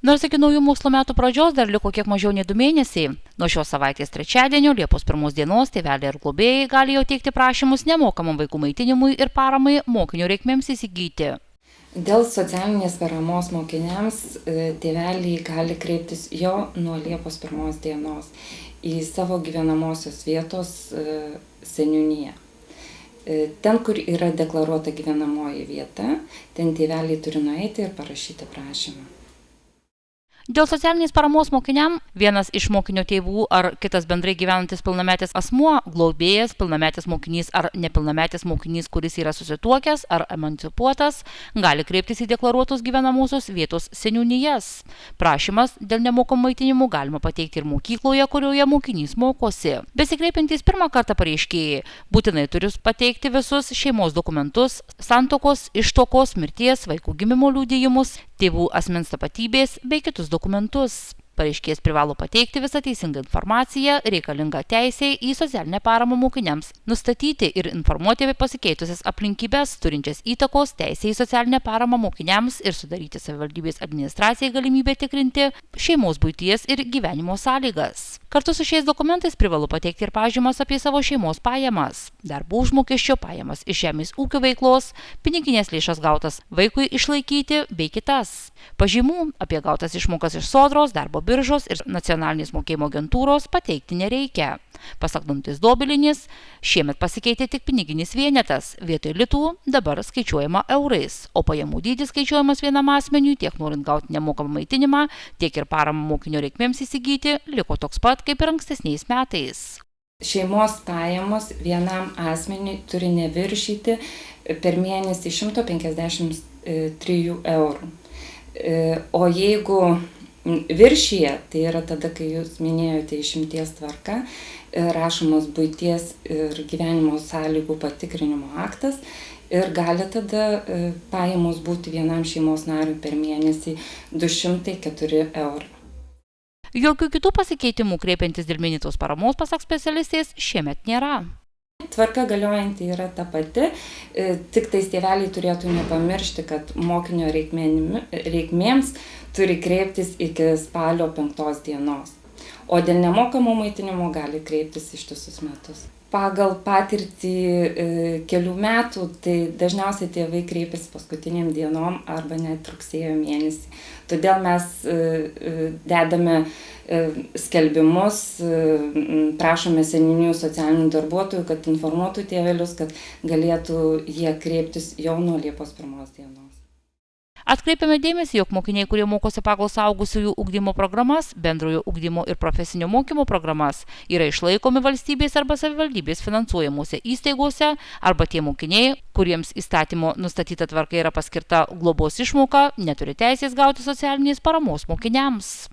Nors iki naujų mokslo metų pradžios dar liko kiek mažiau nei 2 mėnesiai, nuo šios savaitės trečiadienio, Liepos 1 dienos, tėveliai ir globėjai gali jau teikti prašymus nemokamam vaikų maitinimui ir paramai mokinio reikmėms įsigyti. Dėl socialinės paramos mokiniams tėveliai gali kreiptis jau nuo Liepos 1 dienos į savo gyvenamosios vietos seniūniją. Ten, kur yra deklaruota gyvenamoji vieta, ten tėveliai turi nueiti ir parašyti prašymą. Dėl socialinės paramos mokiniam vienas iš mokinio tėvų ar kitas bendrai gyvenantis pilnametis asmuo, globėjas, pilnametis mokinys ar nepilnametis mokinys, kuris yra susituokęs ar emancipuotas, gali kreiptis į deklaruotus gyvenamosios vietos seniūnijas. Prašymas dėl nemokamų maitinimų galima pateikti ir mokykloje, kurioje mokinys mokosi. Besikreipiantys pirmą kartą pareiškėjai būtinai turi pateikti visus šeimos dokumentus, santuokos, ištuokos, mirties, vaikų gimimo liudijimus, tėvų asmens tapatybės bei kitus dokumentus. Pareiškėjas privalo pateikti visą teisingą informaciją reikalingą teisei į socialinę paramą mokiniams, nustatyti ir informuoti apie pasikeitusias aplinkybes, turinčias įtakos teisei į socialinę paramą mokiniams ir sudaryti savivaldybės administracijai galimybę tikrinti šeimos buities ir gyvenimo sąlygas. Kartu su šiais dokumentais privalu pateikti ir pažymas apie savo šeimos pajamas, darbo užmokesčio pajamas iš žemės ūkio veiklos, piniginės lėšas gautas vaikui išlaikyti bei kitas. Pažymų apie gautas išmokas iš Sodros, darbo biržos ir nacionalinės mokėjimo agentūros pateikti nereikia. Pasak Danutės Dobilienės, šiemet pasikeitė tik piniginis vienetas, vietoj litų dabar skaičiuojama eurais, o pajamų dydis skaičiuojamas vienam asmeniui tiek norint gauti nemokamą maitinimą, tiek ir paramą mokinio reikmėms įsigyti liko toks pat kaip ir ankstesniais metais. Šeimos pajamos vienam asmeniui turi neviršyti per mėnesį 153 eurų. O jeigu viršyje, tai yra tada, kai jūs minėjote išimties tvarka, rašomos buities ir gyvenimo sąlygų patikrinimo aktas ir gali tada pajamos būti vienam šeimos nariui per mėnesį 204 eurų. Jokių kitų pasikeitimų kreipiantis dėl minėtos paramos, pasak specialistės, šiemet nėra. Tvarka galiojanti yra ta pati, tik tais tėveliai turėtų nepamiršti, kad mokinio reikmėms turi kreiptis iki spalio 5 dienos, o dėl nemokamo maitinimo gali kreiptis ištisus metus. Pagal patirtį kelių metų, tai dažniausiai tėvai kreipiasi paskutiniam dienom arba net rugsėjo mėnesį. Todėl mes dedame skelbimus, prašome seniūnijų socialinių darbuotojų, kad informuotų tėvelius, kad galėtų jie kreiptis jau nuo Liepos 1 dienos. Atkreipiame dėmesį, jog mokiniai, kurie mokosi pagal suaugusiųjų ugdymo programas, bendrojo ugdymo ir profesinio mokymo programas, yra išlaikomi valstybės arba savivaldybės finansuojamuose įstaigose, arba tie mokiniai, kuriems įstatymo nustatyta tvarka yra paskirta globos išmoka, neturi teisės gauti socialinės paramos mokiniams.